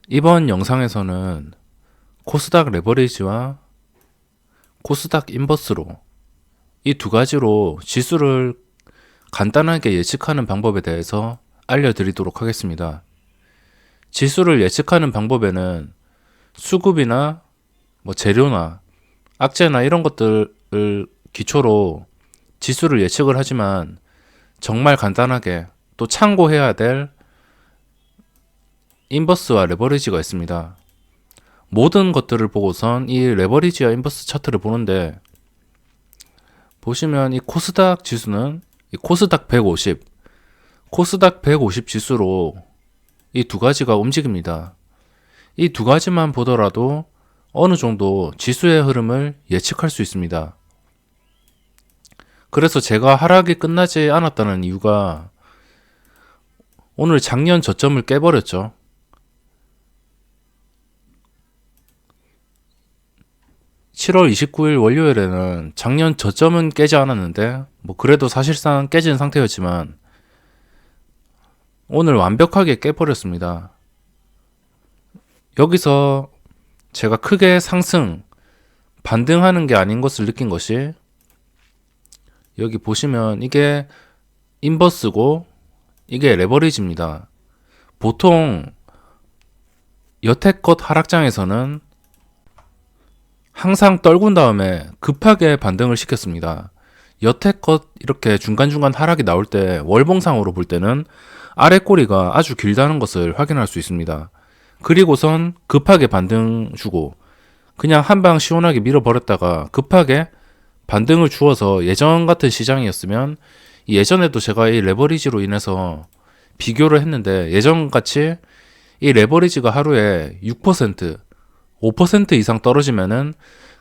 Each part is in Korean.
이번 영상에서는 코스닥 레버리지와 코스닥 인버스로 이 두 가지로 지수를 간단하게 예측하는 방법에 대해서 알려드리도록 하겠습니다. 지수를 예측하는 방법에는 수급이나 재료나 악재나 이런 것들을 기초로 지수를 예측을 하지만 정말 간단하게 또 참고해야 될 인버스와 레버리지가 있습니다. 모든 것들을 보고선 이 레버리지와 인버스 차트를 보는데, 보시면 이 코스닥 지수는 이 코스닥 150, 코스닥 150 지수로 이 두 가지가 움직입니다. 이 두 가지만 보더라도 어느 정도 지수의 흐름을 예측할 수 있습니다. 그래서 제가 하락이 끝나지 않았다는 이유가 오늘 작년 저점을 깨버렸죠. 7월 29일 월요일에는 작년 저점은 깨지 않았는데 그래도 사실상 깨진 상태였지만 오늘 완벽하게 깨버렸습니다. 여기서 제가 크게 상승, 반등하는 게 아닌 것을 느낀 것이, 여기 보시면 이게 인버스고 이게 레버리지입니다. 보통 여태껏 하락장에서는 항상 떨군 다음에 급하게 반등을 시켰습니다. 여태껏 이렇게 중간중간 하락이 나올 때 월봉상으로 볼 때는 아래 꼬리가 아주 길다는 것을 확인할 수 있습니다. 그리고선 급하게 반등 주고 그냥 한 방 시원하게 밀어버렸다가 급하게 반등을 주어서, 예전 같은 시장이었으면, 예전에도 제가 이 레버리지로 인해서 비교를 했는데 예전같이 이 레버리지가 하루에 6%, 5% 이상 떨어지면은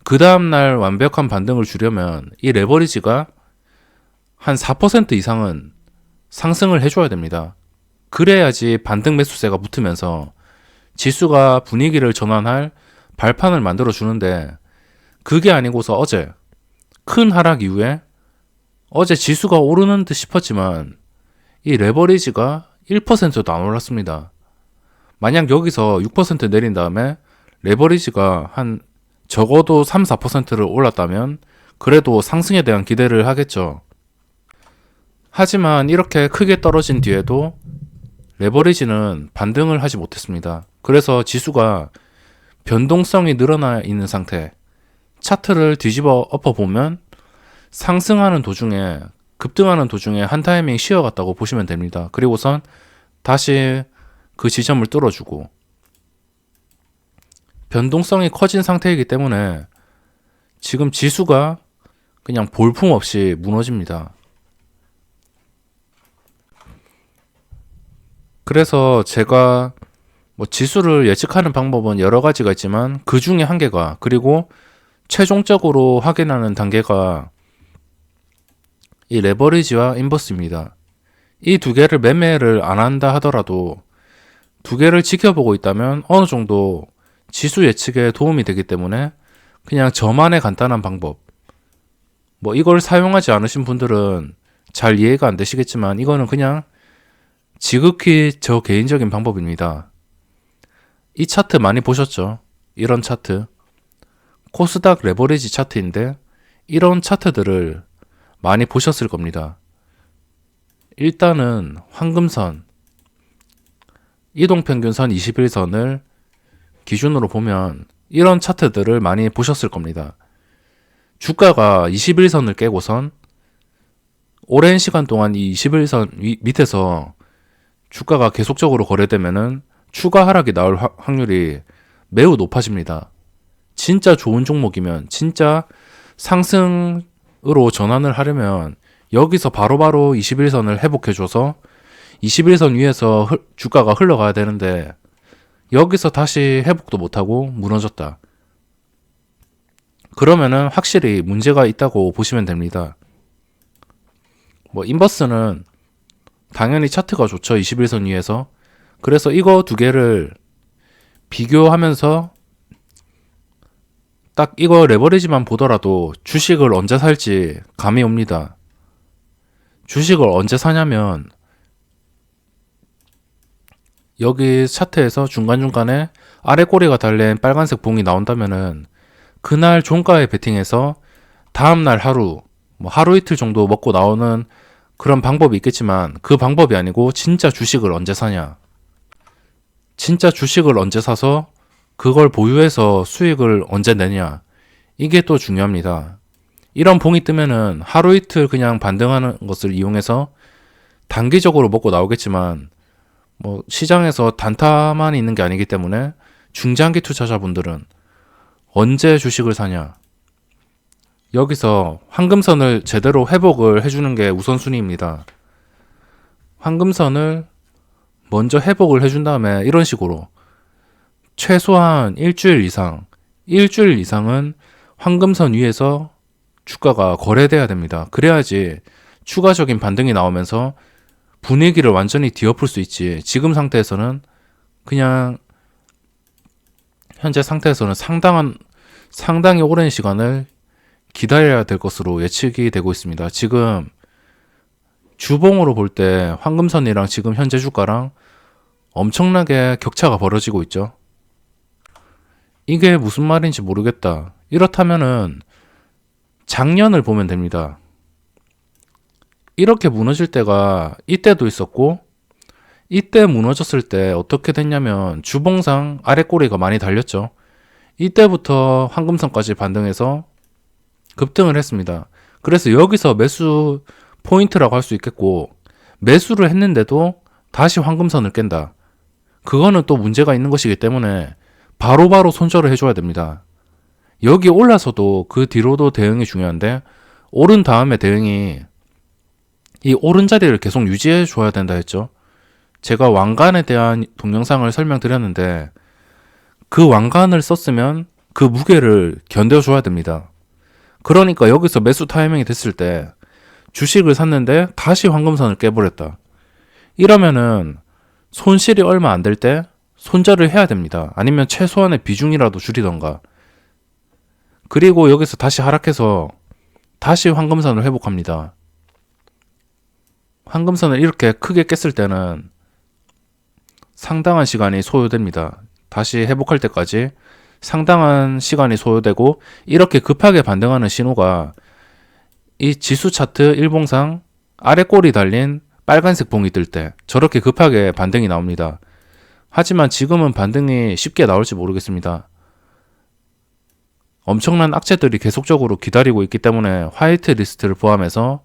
그 다음날 완벽한 반등을 주려면 이 레버리지가 한 4% 이상은 상승을 해줘야 됩니다. 그래야지 반등 매수세가 붙으면서 지수가 분위기를 전환할 발판을 만들어 주는데, 그게 아니고서 어제 큰 하락 이후에 어제 지수가 오르는 듯 싶었지만 이 레버리지가 1%도 안 올랐습니다. 만약 여기서 6% 내린 다음에 레버리지가 한 적어도 3, 4%를 올랐다면 그래도 상승에 대한 기대를 하겠죠. 하지만 이렇게 크게 떨어진 뒤에도 레버리지는 반등을 하지 못했습니다. 그래서 지수가 변동성이 늘어나 있는 상태, 차트를 뒤집어 엎어보면 상승하는 도중에, 급등하는 도중에 한 타이밍 쉬어갔다고 보시면 됩니다. 그리고선 다시 그 지점을 뚫어주고, 변동성이 커진 상태이기 때문에 지금 지수가 그냥 볼품없이 무너집니다. 그래서 제가 지수를 예측하는 방법은 여러 가지가 있지만 그 중에 한 개가, 그리고 최종적으로 확인하는 단계가 이 레버리지와 인버스입니다. 이 두 개를 매매를 안 한다 하더라도 두 개를 지켜보고 있다면 어느 정도 지수 예측에 도움이 되기 때문에 그냥 저만의 간단한 방법, 이걸 사용하지 않으신 분들은 잘 이해가 안 되시겠지만 이거는 그냥 지극히 저 개인적인 방법입니다. 이 차트 많이 보셨죠? 이런 차트, 코스닥 레버리지 차트인데 이런 차트들을 많이 보셨을 겁니다. 일단은 황금선, 이동평균선 21선을 기준으로 보면 이런 차트들을 많이 보셨을 겁니다. 주가가 21선을 깨고선 오랜 시간 동안 이 21선 밑에서 주가가 계속적으로 거래되면은 추가 하락이 나올 확률이 매우 높아집니다. 진짜 좋은 종목이면, 진짜 상승으로 전환을 하려면 여기서 바로바로 21선을 회복해줘서 21선 위에서 주가가 흘러가야 되는데 여기서 다시 회복도 못하고 무너졌다. 그러면은 확실히 문제가 있다고 보시면 됩니다. 인버스는 당연히 차트가 좋죠. 21선 위에서. 그래서 이거 두 개를 비교하면서 딱 이거 레버리지만 보더라도 주식을 언제 살지 감이 옵니다. 주식을 언제 사냐면 여기 차트에서 중간중간에 아래 꼬리가 달린 빨간색 봉이 나온다면은 그날 종가에 베팅해서 다음날 하루, 뭐 하루 이틀 정도 먹고 나오는 그런 방법이 있겠지만 그 방법이 아니고 진짜 주식을 언제 사냐. 진짜 주식을 언제 사서 그걸 보유해서 수익을 언제 내냐. 이게 또 중요합니다. 이런 봉이 뜨면은 하루 이틀 그냥 반등하는 것을 이용해서 단기적으로 먹고 나오겠지만 뭐 시장에서 단타만 있는 게 아니기 때문에 중장기 투자자분들은 언제 주식을 사냐. 여기서 황금선을 제대로 회복을 해주는 게 우선순위입니다. 황금선을 먼저 회복을 해준 다음에 이런 식으로 최소한 일주일 이상은 황금선 위에서 주가가 거래돼야 됩니다. 그래야지 추가적인 반등이 나오면서 분위기를 완전히 뒤엎을 수 있지. 지금 상태에서는 그냥 현재 상태에서는 상당히 오랜 시간을 기다려야 될 것으로 예측이 되고 있습니다. 지금 주봉으로 볼 때 황금선이랑 지금 현재 주가랑 엄청나게 격차가 벌어지고 있죠. 이게 무슨 말인지 모르겠다. 이렇다면은 작년을 보면 됩니다. 이렇게 무너질 때가 이때도 있었고, 이때 무너졌을 때 어떻게 됐냐면 주봉상 아래 꼬리가 많이 달렸죠. 이때부터 황금선까지 반등해서 급등을 했습니다. 그래서 여기서 매수 포인트라고 할 수 있겠고, 매수를 했는데도 다시 황금선을 깬다. 그거는 또 문제가 있는 것이기 때문에 바로바로 손절을 해줘야 됩니다. 여기 올라서도 그 뒤로도 대응이 중요한데, 오른 다음에 대응이 이 오른 자리를 계속 유지해 줘야 된다 했죠. 제가 왕관에 대한 동영상을 설명드렸는데 그 왕관을 썼으면 그 무게를 견뎌줘야 됩니다. 그러니까 여기서 매수 타이밍이 됐을 때 주식을 샀는데 다시 황금선을 깨버렸다. 이러면은 손실이 얼마 안 될 때 손절을 해야 됩니다. 아니면 최소한의 비중이라도 줄이던가. 그리고 여기서 다시 하락해서 다시 황금선을 회복합니다. 황금선을 이렇게 크게 깼을 때는 상당한 시간이 소요됩니다. 다시 회복할 때까지 상당한 시간이 소요되고, 이렇게 급하게 반등하는 신호가 이 지수 차트 일봉상 아래 꼬리 달린 빨간색 봉이 뜰 때 저렇게 급하게 반등이 나옵니다. 하지만 지금은 반등이 쉽게 나올지 모르겠습니다. 엄청난 악재들이 계속적으로 기다리고 있기 때문에 화이트 리스트를 포함해서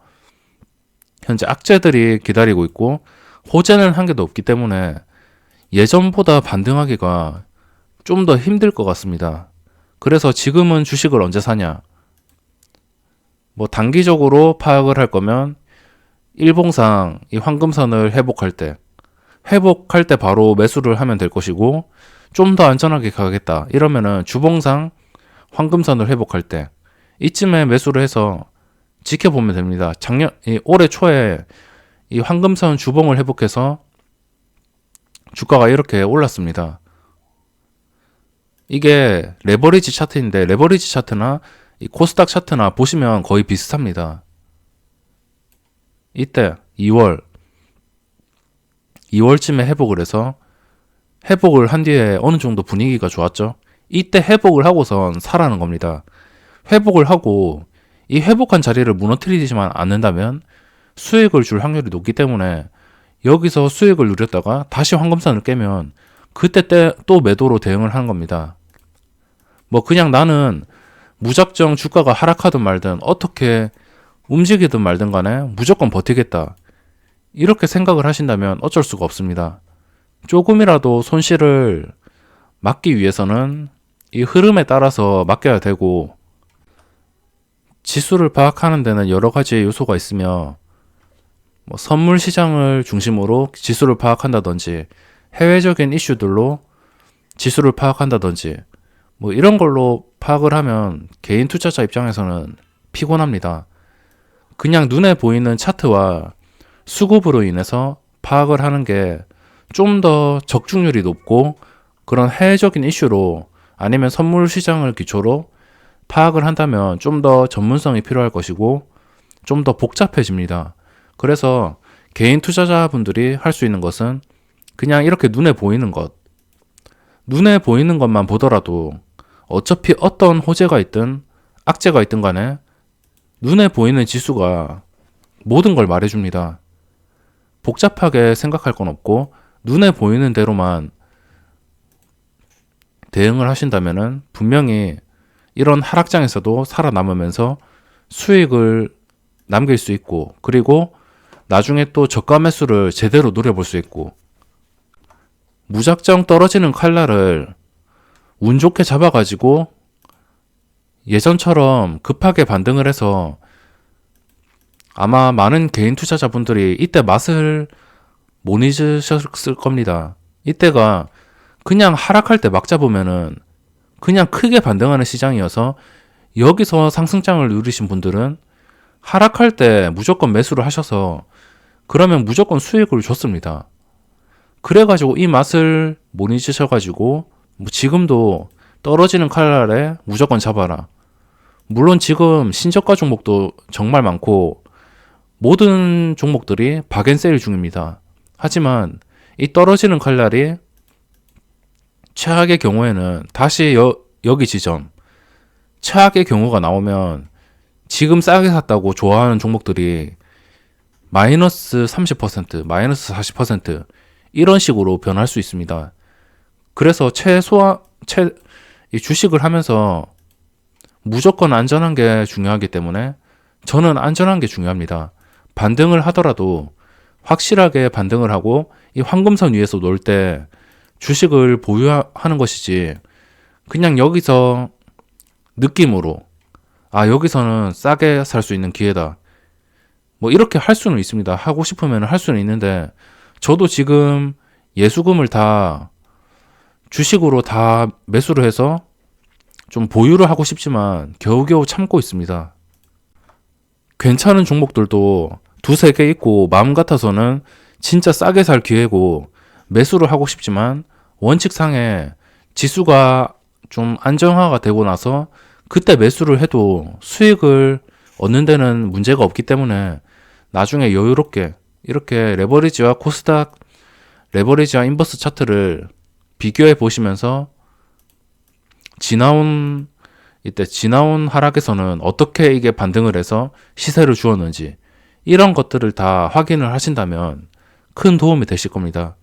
현재 악재들이 기다리고 있고, 호재는 한 개도 없기 때문에 예전보다 반등하기가 좀 더 힘들 것 같습니다. 그래서 지금은 주식을 언제 사냐? 뭐 단기적으로 파악을 할 거면 일봉상 이 황금선을 회복할 때 바로 매수를 하면 될 것이고, 좀 더 안전하게 가겠다 이러면은 주봉상 황금선을 회복할 때 이쯤에 매수를 해서 지켜보면 됩니다. 올해 초에 이 황금선 주봉을 회복해서 주가가 이렇게 올랐습니다. 이게 레버리지 차트인데, 레버리지 차트나 이 코스닥 차트나 보시면 거의 비슷합니다. 이때 2월쯤에 회복을 해서 회복을 한 뒤에 어느 정도 분위기가 좋았죠. 이때 회복을 하고선 사라는 겁니다. 회복을 하고 이 회복한 자리를 무너뜨리지만 않는다면 수익을 줄 확률이 높기 때문에 여기서 수익을 누렸다가 다시 황금선을 깨면 그때 또 매도로 대응을 하는 겁니다. 뭐 그냥 나는 무작정 주가가 하락하든 말든 어떻게 움직이든 말든 간에 무조건 버티겠다, 이렇게 생각을 하신다면 어쩔 수가 없습니다. 조금이라도 손실을 막기 위해서는 이 흐름에 따라서 맡겨야 되고, 지수를 파악하는 데는 여러 가지 요소가 있으며, 뭐 선물 시장을 중심으로 지수를 파악한다든지, 해외적인 이슈들로 지수를 파악한다든지, 뭐 이런 걸로 파악을 하면 개인 투자자 입장에서는 피곤합니다. 그냥 눈에 보이는 차트와 수급으로 인해서 파악을 하는 게 좀 더 적중률이 높고, 그런 해외적인 이슈로 아니면 선물 시장을 기초로 파악을 한다면 좀 더 전문성이 필요할 것이고 좀 더 복잡해집니다. 그래서 개인 투자자분들이 할 수 있는 것은 그냥 이렇게 눈에 보이는 것, 눈에 보이는 것만 보더라도 어차피 어떤 호재가 있든 악재가 있든 간에 눈에 보이는 지수가 모든 걸 말해줍니다. 복잡하게 생각할 건 없고 눈에 보이는 대로만 대응을 하신다면은 분명히 이런 하락장에서도 살아남으면서 수익을 남길 수 있고, 그리고 나중에 또 저가 매수를 제대로 노려볼 수 있고, 무작정 떨어지는 칼날을 운 좋게 잡아가지고 예전처럼 급하게 반등을 해서 아마 많은 개인 투자자분들이 이때 맛을 못 잊으셨을 겁니다. 이때가 그냥 하락할 때 막 잡으면은 그냥 크게 반등하는 시장이어서 여기서 상승장을 누리신 분들은 하락할 때 무조건 매수를 하셔서 그러면 무조건 수익을 줬습니다. 그래가지고 이 맛을 못 잊으셔가지고 뭐 지금도 떨어지는 칼날에 무조건 잡아라. 물론 지금 신저가 종목도 정말 많고 모든 종목들이 박앤세일 중입니다. 하지만 이 떨어지는 칼날이 최악의 경우에는 다시 여기 지점, 최악의 경우가 나오면 지금 싸게 샀다고 좋아하는 종목들이 마이너스 30%, 마이너스 40% 이런 식으로 변할 수 있습니다. 그래서 이 주식을 하면서 무조건 안전한 게 중요하기 때문에 저는 안전한 게 중요합니다. 반등을 하더라도 확실하게 반등을 하고 이 황금선 위에서 놀 때 주식을 보유하는 것이지, 그냥 여기서 느낌으로 여기서는 싸게 살 수 있는 기회다, 뭐 이렇게 할 수는 있습니다. 하고 싶으면 할 수는 있는데 저도 지금 예수금을 다 주식으로 다 매수를 해서 좀 보유를 하고 싶지만 겨우겨우 참고 있습니다. 괜찮은 종목들도 두세 개 있고 마음 같아서는 진짜 싸게 살 기회고 매수를 하고 싶지만 원칙상에 지수가 좀 안정화가 되고 나서 그때 매수를 해도 수익을 얻는 데는 문제가 없기 때문에 나중에 여유롭게 이렇게 레버리지와 코스닥, 레버리지와 인버스 차트를 비교해 보시면서 지나온 하락에서는 어떻게 이게 반등을 해서 시세를 주었는지 이런 것들을 다 확인을 하신다면 큰 도움이 되실 겁니다.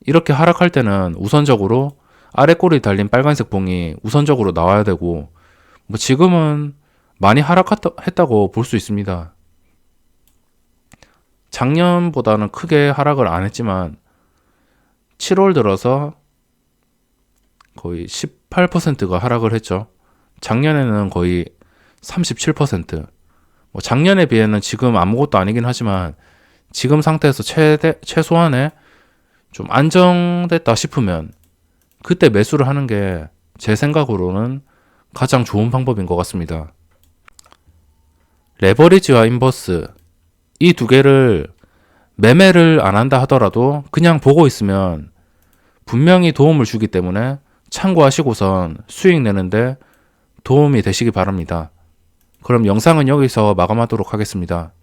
이렇게 하락할 때는 우선적으로 아래 꼬리 달린 빨간색 봉이 우선적으로 나와야 되고, 뭐 지금은 많이 하락했다고 볼 수 있습니다. 작년보다는 크게 하락을 안 했지만 7월 들어서 거의 18%가 하락을 했죠. 작년에는 거의 37%. 뭐 작년에 비해는 지금 아무것도 아니긴 하지만 지금 상태에서 최소한의 좀 안정됐다 싶으면 그때 매수를 하는 게 제 생각으로는 가장 좋은 방법인 것 같습니다. 레버리지와 인버스 이 두 개를 매매를 안 한다 하더라도 그냥 보고 있으면 분명히 도움을 주기 때문에 참고하시고선 수익 내는데 도움이 되시기 바랍니다. 그럼 영상은 여기서 마감하도록 하겠습니다.